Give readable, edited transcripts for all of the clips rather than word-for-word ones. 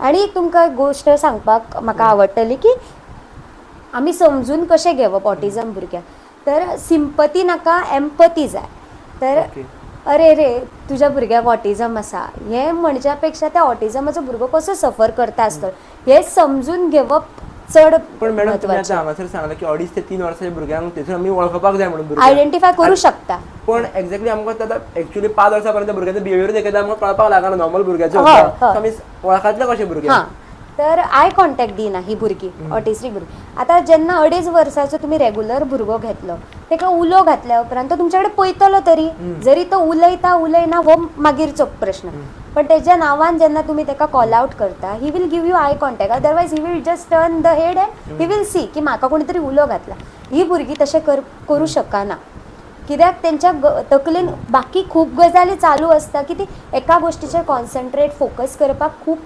आणि एक तुमकां गोष्ट सांगपाक म्हाका आवडटली की आमी समजून कशें घेवप ऑटिझम भुरग्याक. तर सिंपती नाका, एम्पथी जाय. तर अरे रे तुज्या भुरग्याक ऑटिझम आसा हें म्हणच्या पेक्षा त्या ऑटिझमाचो भुरगो कसो सफर करता आसतलो हें समजून घेवप चड. पण मॅडम तुम्ही आता हांगासर सांगला की 2.5 ते 3 वर्साच्या भुरग्यांक तेतून आमी वळखपाक जाय म्हणून आयडेंटिफाय करू शकता. पण एक्झॅक्टली आमकां आतां एक्चुअली 5 वर्सां पर्यंत भुरग्याचो बिहेवियर देखील आमकां कळपाक लागना नॉर्मल भुरग्याचो. आमी वळखातले कशें भुरग्यांक? तर आय कॉन्टॅक्ट दिना ही भुरगीं ऑटिस्टीक भुरगीं. आतां जेन्ना 2.5 वर्साचो तुमी रेगुलर भुरगो घेतलो ताका उलो घातल्या उपरांत तो तुमचे कडेन पळयतलो तरी, जरी तो उलयना हो मागीरचो प्रश्न. पण तेज्या नांवान जेन्ना तुमी ताका कॉल आउट करता he will give you eye contact, otherwise he will just turn the head and he will see की म्हाका कोणी तरी उलो घातला. ही भुरगीं तशें करूं शकना कित्याक तेंच्या तकलेन बाकी खूब गजाली चालू आसता की ती एका गोश्टीचेर कॉन्सन्ट्रेट फोकस करपाक खूब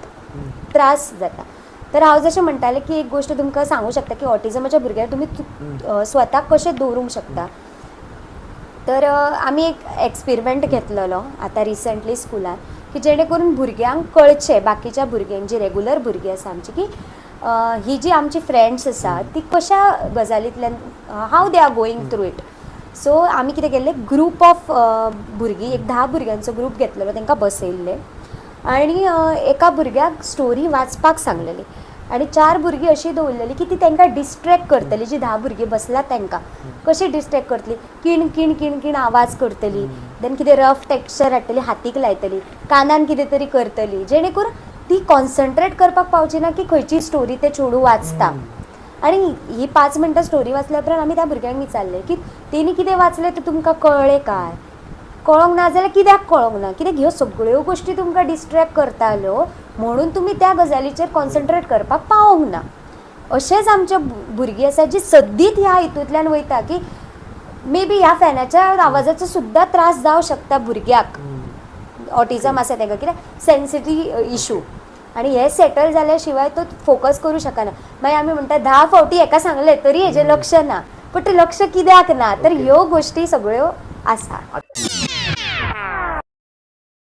त्रास जाता. तर हांव जशें म्हणटालें की एक गोश्ट तुमकां सांगूं शकता की ऑटिझमाच्या भुरग्याक तुमी स्वताक कशें दवरूंक शकता. तर आमी एक एक्सपेरिमेंट घेतलेलो आतां रिसंटली स्कुलान की जेणे करून भुरग्यांक कळचें बाकीच्या भुरग्यांक जी रेगुलर भुरगीं आसा आमची की ही जी आमची फ्रेंड्स आसा ती कशा गजालींतल्यान हाव they are going through it. So आमी कितें केल्लें ग्रूप ऑफ भुरगीं एक 10 भुरग्यांचो ग्रूप घेतलेलो तांकां बसयल्ले आनी एका भुरग्याक स्टोरी वाचपाक सांगलेली आनी 4 भुरगीं अशीं दवरलेली की ती तांकां डिस्ट्रॅक्ट करतली. जी 10 भुरगीं बसल्यात तांकां कशी डिस्ट्रॅक्ट करतली, किण किण किण किण आवाज करतली, देन कितें रफ टेक्स्चर हाडटली, हातीक लायतली, कानान कितें तरी करतली जेणे करून ती कॉन्सन्ट्रेट करपाक पावची ना की खंयची स्टोरी ते चेडूं वाचता. आनी ही 5 मिनटां स्टोरी वाचल्या उपरांत आमी त्या भुरग्यांक विचारलें की तेणी कितें वाचलें तें तुमकां कळ्ळें काय, कळोंक ना जाल्यार कित्याक कळोंक ना, कित्याक ह्यो सगळ्यो गोश्टी तुमकां डिस्ट्रॅक्ट करताल्यो म्हणून तुमी त्या गजालीचेर कॉन्सन्ट्रेट करपाक पावोंक ना. अशेंच आमचे भुरगीं आसा जी सद्दीत ह्या हितूंतल्यान वयता की मे बी ह्या फॅनाच्या आवाजाचो सुद्दां त्रास जावं शकता भुरग्याक ऑटिझम आसा ताका कित्याक सेन्सिटीव इशू आनी हे सेटल जाल्या शिवाय तो फोकस करूं शकना. मागीर आमी म्हणटा 10 फावटी हेका सांगलें तरी हेजें लक्ष ना, पण तें लक्ष कित्याक ना तर ह्यो गोश्टी सगळ्यो आसा.